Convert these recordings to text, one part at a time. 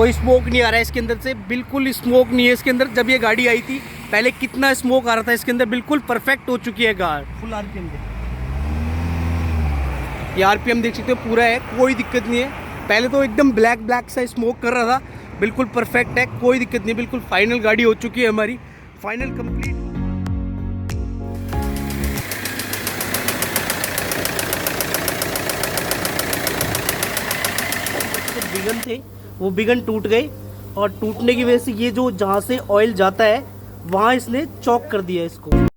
कोई स्मोक नहीं आ रहा है इसके अंदर से, बिल्कुल स्मोक नहीं है इसके अंदर। जब ये गाड़ी आई थी पहले कितना स्मोक आ रहा था इसके अंदर, बिल्कुल परफेक्ट हो चुकी है कार। फुल आरपीएम दे, ये आरपीएम देख सकते हो पूरा है, कोई दिक्कत नहीं है। पहले तो एकदम ब्लैक ब्लैक सा स्मोक कर रहा था, बिल्कुल परफेक्ट है, कोई दिक्कत नहीं, बिल्कुल फाइनल गाड़ी हो चुकी है हमारी, फाइनल कंप्लीट। बिगन थे वो बिगन टूट गए, और टूटने की वजह से ये जो जहाँ से ऑयल जाता है वहाँ इसने चॉक कर दिया इसको।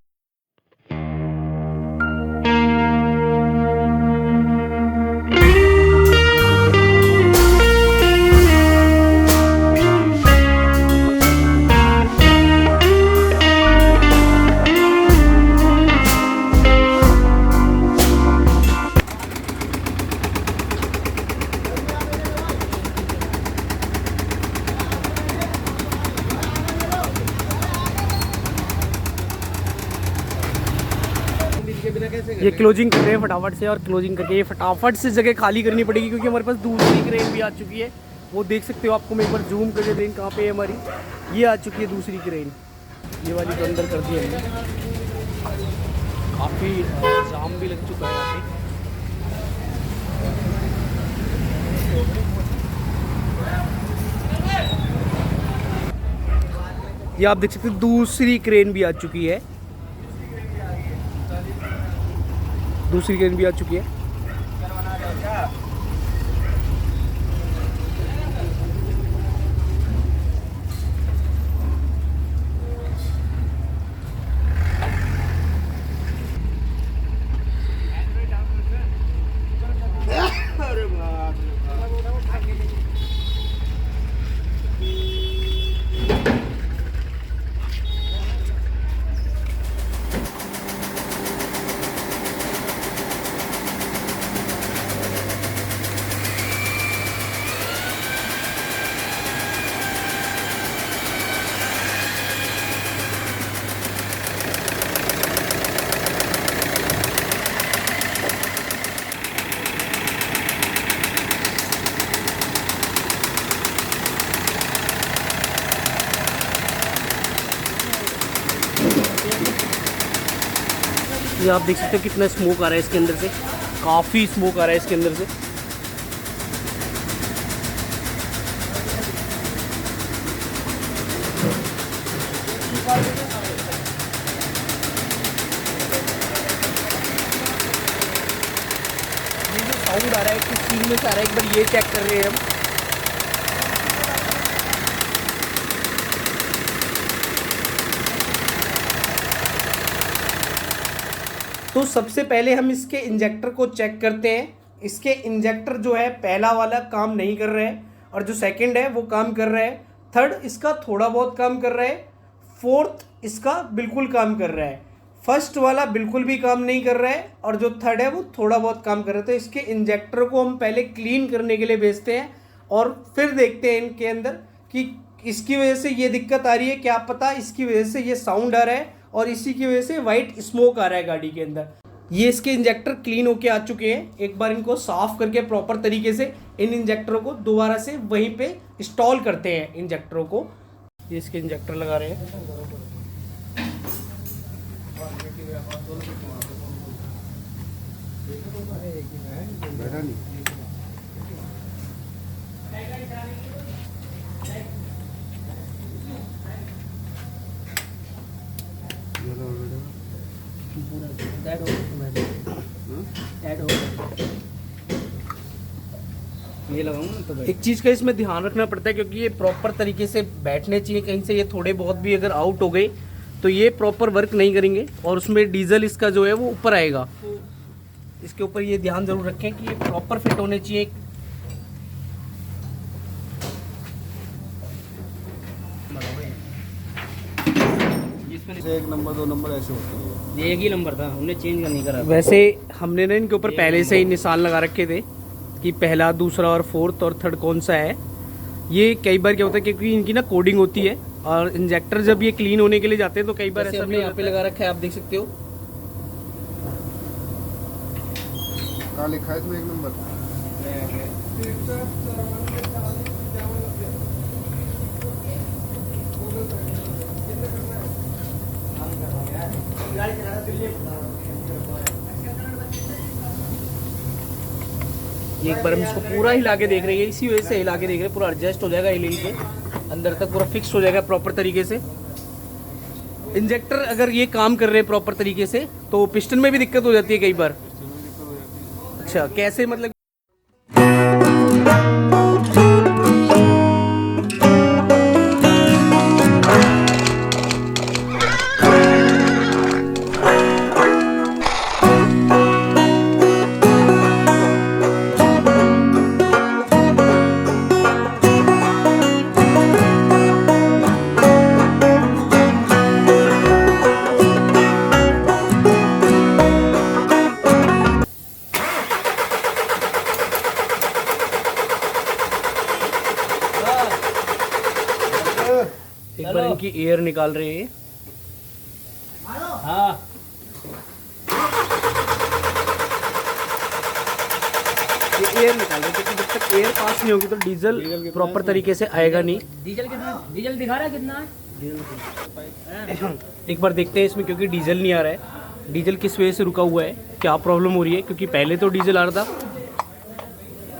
ये क्लोजिंग कर रहे हैं फटाफट से, और क्लोजिंग करके ये फटाफट से जगह खाली करनी पड़ेगी, क्योंकि हमारे पास दूसरी क्रेन भी आ चुकी है। वो देख सकते हो, आपको मैं एक बार जूम करके दें कहाँ पे है हमारी, ये आ चुकी है दूसरी क्रेन, ये वाली तो अंदर कर दी हमने। काफ़ी जाम भी लग चुका है यहाँ पे। ये आप देख सकते हो दूसरी क्रेन भी आ चुकी है, दूसरी क्रेन भी आ चुकी है। ये आप देख सकते हो कितना स्मोक आ रहा है इसके अंदर से, काफ़ी स्मोक आ रहा है इसके अंदर से। ये जो साउंड आ रहा है किस चीज़ में से आ रहा है, एक बार ये चेक कर रहे हैं हम। तो सबसे पहले हम इसके इंजेक्टर को चेक करते हैं। इसके इंजेक्टर जो है पहला वाला काम नहीं कर रहा है, और जो सेकंड है वो काम कर रहा है, थर्ड इसका थोड़ा बहुत काम कर रहा है, फोर्थ इसका बिल्कुल काम कर रहा है, फर्स्ट वाला बिल्कुल भी काम नहीं कर रहा है, और जो थर्ड है वो थोड़ा बहुत काम कर रहा है। तो इसके इंजेक्टर को हम पहले क्लीन करने के लिए भेजते हैं, और फिर देखते हैं इनके अंदर कि इसकी वजह से ये दिक्कत आ रही है, क्या पता इसकी वजह से ये साउंड आ रहा है, और इसी की वजह से वाइट स्मोक आ रहा है गाड़ी के अंदर। ये इसके इंजेक्टर क्लीन होके आ चुके हैं। एक बार इनको साफ करके प्रॉपर तरीके से इन इंजेक्टरों को दोबारा से वहीं पे इंस्टॉल करते हैं इंजेक्टरों को। ये इसके इंजेक्टर लगा रहे हैं। ये लगाऊंगा तो एक चीज़ का इसमें ध्यान रखना पड़ता है, क्योंकि ये प्रॉपर तरीके से बैठने चाहिए। कहीं से ये थोड़े बहुत भी अगर आउट हो गए तो ये प्रॉपर वर्क नहीं करेंगे, और उसमें डीजल इसका जो है वो ऊपर आएगा। इसके ऊपर ये ध्यान जरूर रखें कि ये प्रॉपर फिट होने चाहिए। एक नंबर 2 नंबर ऐसे होते हैं, एक ही नंबर था, हमने चेंज नहीं करा। वैसे हमने ना इनके ऊपर पहले से ही निशान लगा रखे थे कि पहला, दूसरा और फोर्थ और थर्ड कौन सा है। ये कई बार क्या होता है, क्योंकि इनकी ना कोडिंग होती है, और इंजेक्टर जब ये क्लीन होने के लिए जाते हैं तो कई बार ऐसा हमने यहाँ पे लगा रखा है, आप देख सकते हो। कहाँ लिखा है इसमें 1 नंबर? ये एक बार हम इसको पूरा हिला के देख रहे हैं, इसी वजह से हिला के देख रहे हैं, पूरा एडजस्ट हो जाएगा हिल हिल के अंदर तक पूरा फिक्स हो जाएगा प्रॉपर तरीके से। इंजेक्टर अगर ये काम कर रहे हैं प्रॉपर तरीके से तो पिस्टन में भी दिक्कत हो जाती है कई बार। अच्छा कैसे मतलब? एक बार इनकी एयर निकाल रहे हैं। हाँ ये एयर निकाल रहे हैं क्योंकि जब तक एयर पास नहीं होगी तो डीजल प्रॉपर तरीके से आएगा नहीं। डीजल कितना, डीजल दिखा रहा है कितना है? एक बार देखते हैं इसमें, क्योंकि डीजल नहीं आ रहा है। डीजल किस वजह से रुका हुआ है, क्या प्रॉब्लम हो रही है? क्योंकि पहले तो डीजल आ रहा था,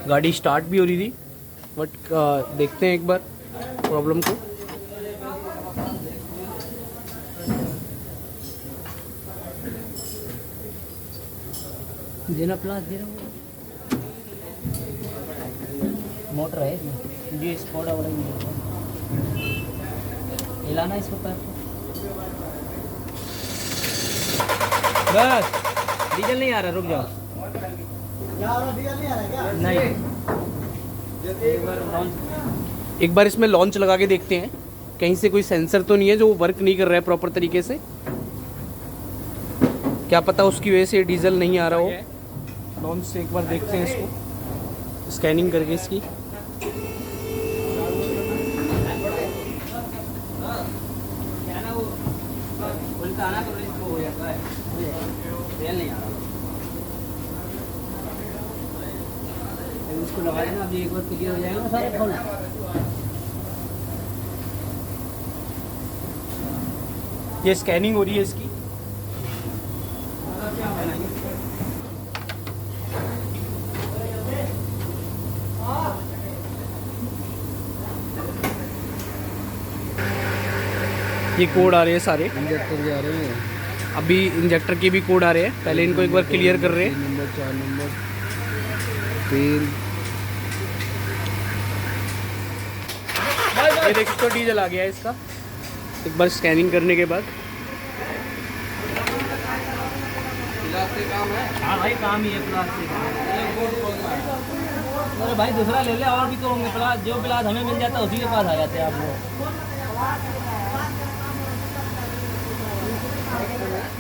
गाड़ी स्टार्ट भी हो रही थी, बट देखते हैं एक बार प्रॉब्लम को। देना प्लास दे रहा हूँ, मोटर है इसमें, ये स्पॉट वाला हिलाना इसको पैर को। बस डीजल नहीं आ रहा, रुक जाओ। नहीं एक बार इसमें लॉन्च लगा के देखते हैं, कहीं से कोई सेंसर तो नहीं है जो वर्क नहीं कर रहा है प्रॉपर तरीके से। क्या पता उसकी वजह से डीजल नहीं आ रहा हो। लॉन्च से एक बार देखते हैं इसको, स्कैनिंग करके इसकी। आना तो इसको हो जाता है, तेल नहीं आ रहा। इसको लगा देना, अभी एक बार क्लियर हो जाएगा सारे खोल। ये स्कैनिंग हो रही है इसकी। ये कोड आ रहे हैं सारे, इंजेक्टर भी आ रहे हैं, अभी इंजेक्टर के भी कोड आ रहे हैं। पहले इनको एक बार क्लियर कर रहे हैं। 3 नंबर 4 नंबर 3। ये देखो तो डीजल आ गया है इसका, एक बार स्कैनिंग करने के बाद। हाँ भाई काम ही है प्लास्टिक। अरे भाई दूसरा ले ले, और भी तो होंगे प्लास, जो प्लास हमें मिल जाता है उसी के पास आ जाते हैं आप लोग।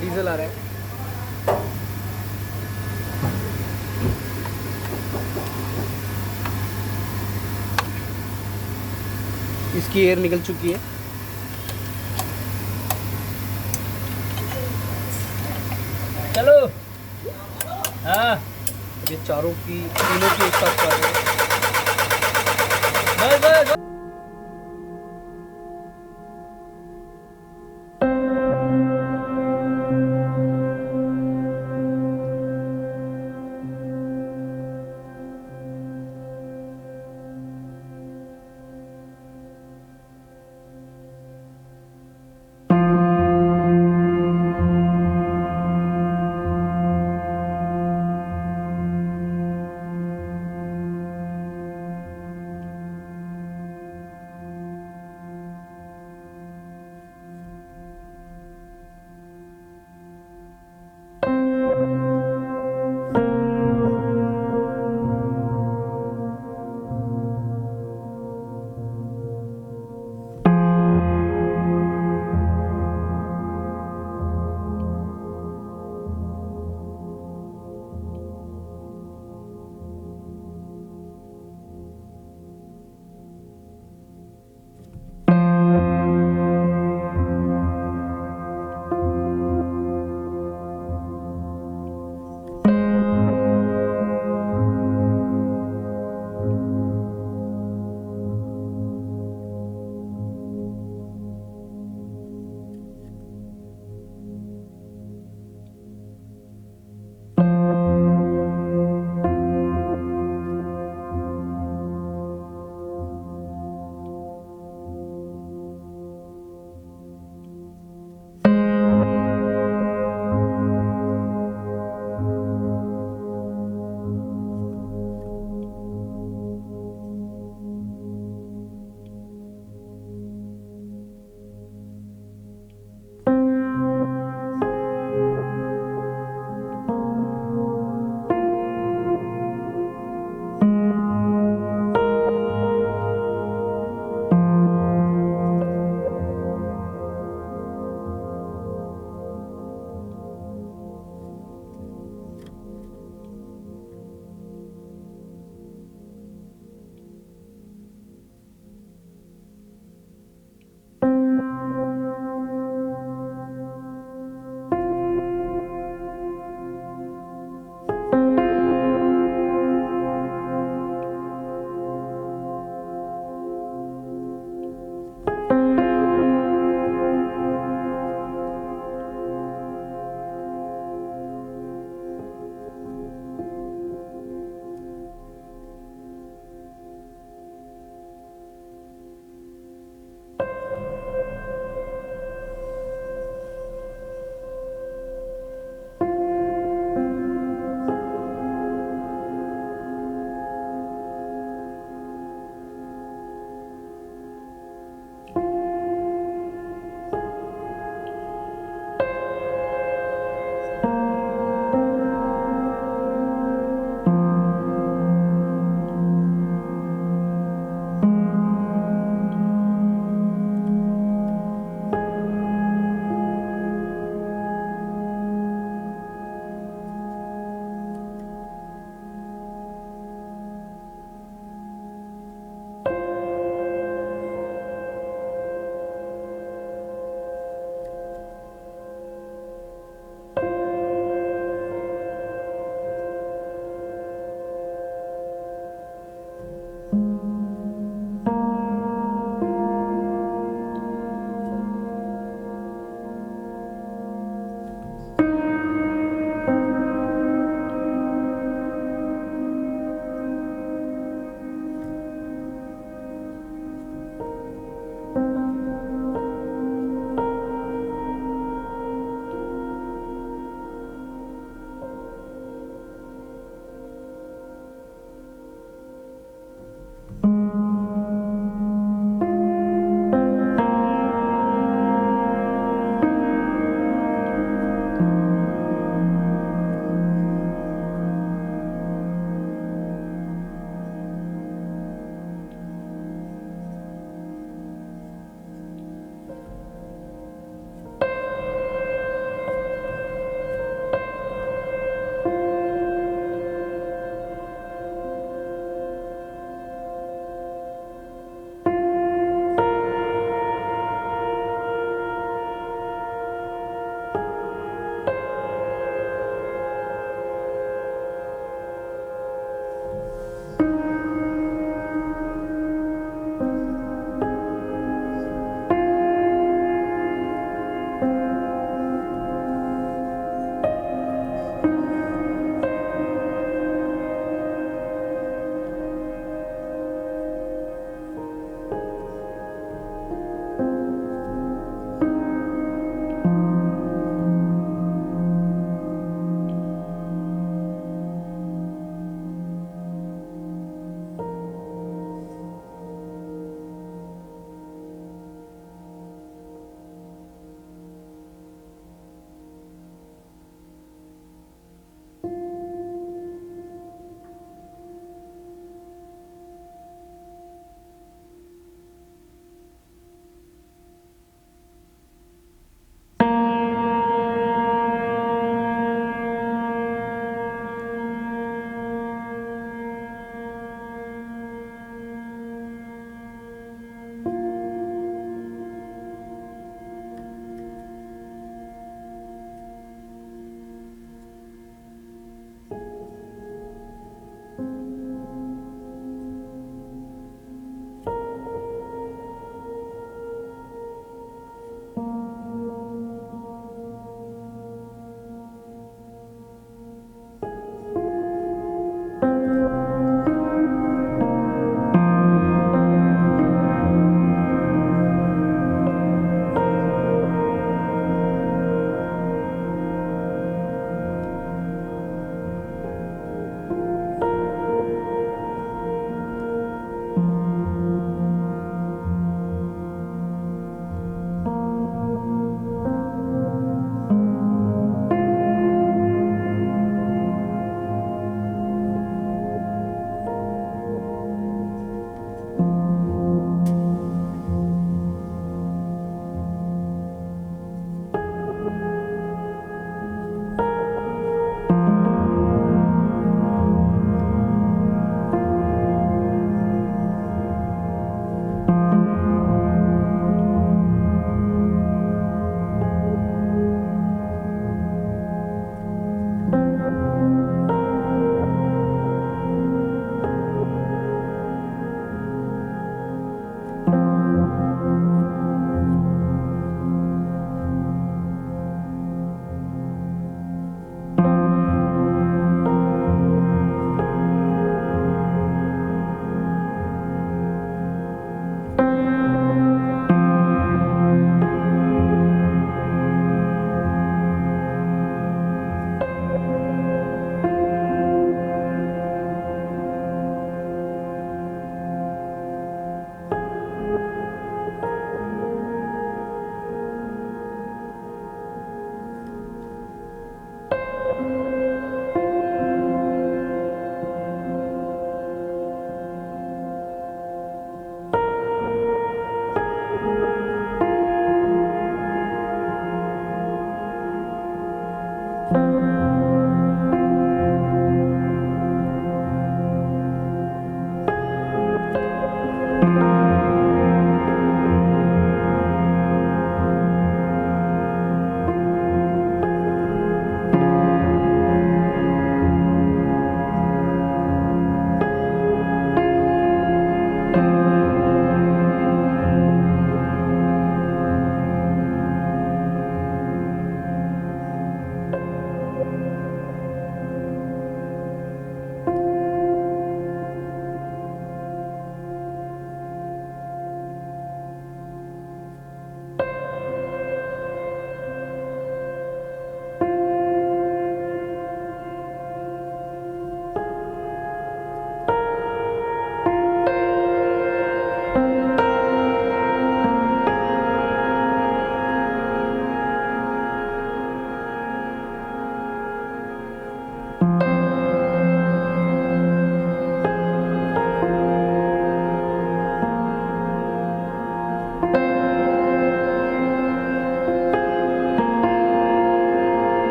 डीजल आ रहा है। इसकी एयर निकल चुकी है। चलो हाँ ये चारों की, तीनों की एक साथ कर रहे हैं। बस बस बस।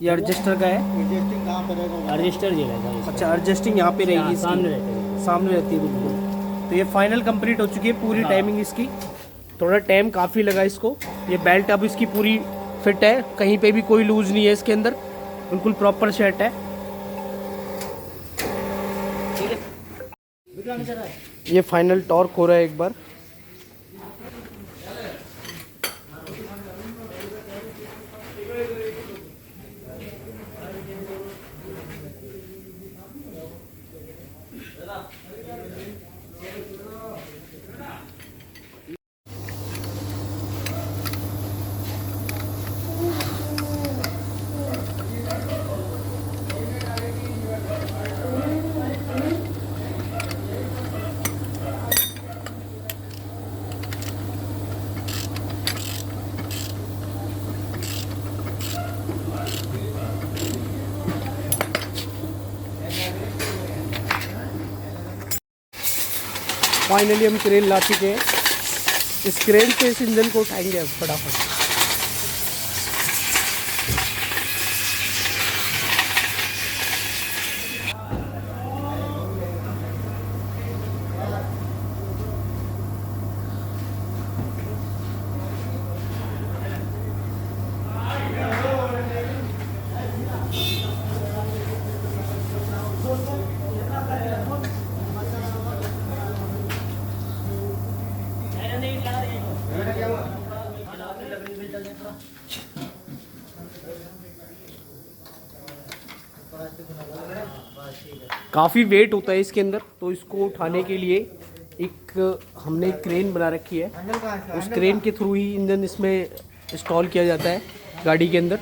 ये एडजस्टर का है। एडजस्टिंग कहाँ पर रहेगा? रजिस्टर जी रहेगा इसका। अच्छा, एडजस्टिंग यहाँ पे रहेगी हाँ, इसकी। सामने रहती है। सामने रहती है बिल्कुल। तो ये फाइनल कंप्लीट हो चुकी है पूरी हाँ। टाइमिंग इसकी। थोड़ा टाइम काफ़ी लगा इसको। ये बेल्ट अब इसकी पूरी फिट है, कहीं पे भी कोई लूज नहीं है इसके अंदर, बिल्कुल प्रॉपर सेट है। ये फाइनल टॉर्क हो रहा है एक बार। फाइनली हम क्रेन ला चुके हैं। इस क्रेन से इस इंजन को उठाएंगे अब फटाफट। काफ़ी वेट होता है इसके अंदर, तो इसको उठाने के लिए एक हमने क्रेन बना रखी है। उस क्रेन के थ्रू ही इंजन इसमें इंस्टॉल किया जाता है गाड़ी के अंदर।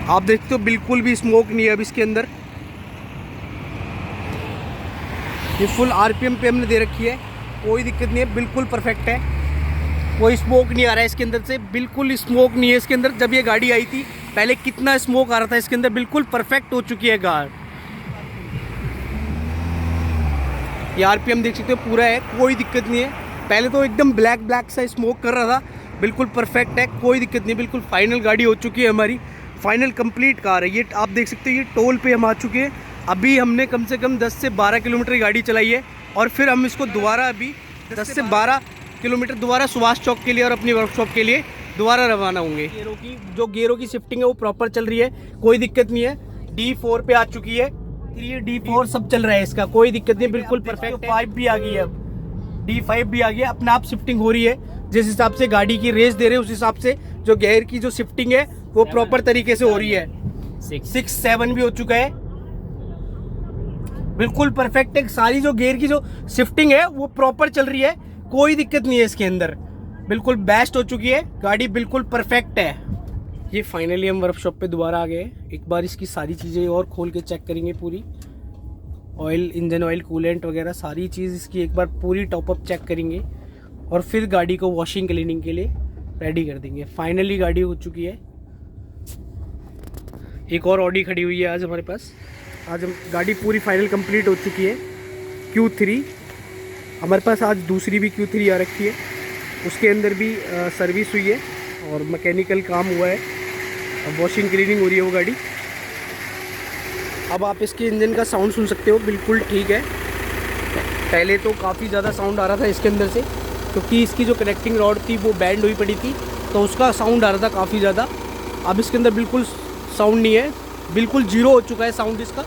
आप देखते हो बिल्कुल भी स्मोक नहीं है अब इसके अंदर। ये फुल आरपीएम पे हमने दे रखी है, कोई दिक्कत नहीं है, बिल्कुल परफेक्ट है। कोई स्मोक नहीं आ रहा है इसके अंदर से, बिल्कुल स्मोक नहीं है इसके अंदर। जब ये गाड़ी आई थी पहले कितना स्मोक आ रहा था इसके अंदर, बिल्कुल परफेक्ट हो चुकी है कार। ये आरपीएम देख सकते हो पूरा है, कोई दिक्कत नहीं है। पहले तो एकदम ब्लैक ब्लैक सा स्मोक कर रहा था, बिल्कुल परफेक्ट है, कोई दिक्कत नहीं, बिल्कुल फाइनल गाड़ी हो चुकी है हमारी, फाइनल कंप्लीट कार है ये। आप देख सकते हो ये टोल पे हम आ चुके हैं। अभी हमने कम से कम 10 से 12 किलोमीटर की गाड़ी चलाई है और फिर हम इसको दोबारा अभी 10 से 12 किलोमीटर दोबारा सुभाष चौक के लिए और अपनी वर्कशॉप के लिए दोबारा रवाना होंगे। गेयरों की शिफ्टिंग है वो प्रॉपर चल रही है, कोई दिक्कत नहीं है। D4 पे आ चुकी है, 3 D4 सब चल रहा है इसका, कोई दिक्कत नहीं, बिल्कुल परफेक्ट है। 5 भी आ गई है, अब D5 भी आ गई है, अपने आप शिफ्टिंग हो रही है। जिस हिसाब से गाड़ी की रेस दे रहे हैं उस हिसाब से जो गियर की जो शिफ्टिंग है वो प्रॉपर तरीके से हो रही है। 6 7 भी हो चुका है, बिल्कुल परफेक्ट है। सारी जो गियर की जो शिफ्टिंग है वो प्रॉपर चल रही है, कोई दिक्कत नहीं है इसके अंदर, बिल्कुल बेस्ट हो चुकी है गाड़ी, बिल्कुल परफेक्ट है। ये फाइनली हम वर्कशॉप पे दोबारा आ गए। एक बार इसकी सारी चीज़ें और खोल के चेक करेंगे, पूरी ऑयल, इंजन ऑयल, कूलेंट वगैरह सारी चीज़ इसकी एक बार पूरी टॉपअप चेक करेंगे और फिर गाड़ी को वॉशिंग क्लीनिंग के लिए रेडी कर देंगे। फाइनली गाड़ी हो चुकी है। एक और ऑडी खड़ी हुई है आज हमारे पास। आज हम गाड़ी पूरी फाइनल कंप्लीट हो चुकी है। Q3 हमारे पास आज दूसरी भी Q3 आ रखी है, उसके अंदर भी सर्विस हुई है और मैकेनिकल काम हुआ है, अब वॉशिंग क्लीनिंग हो रही है वो गाड़ी। अब आप इसके इंजन का साउंड सुन सकते हो, बिल्कुल ठीक है। पहले तो काफ़ी ज़्यादा साउंड आ रहा था इसके अंदर से, क्योंकि इसकी जो कनेक्टिंग रॉड थी वो बैंड हुई पड़ी थी, तो उसका साउंड आ रहा था काफ़ी ज़्यादा। अब इसके अंदर बिल्कुल साउंड नहीं है, बिल्कुल जीरो हो चुका है साउंड इसका।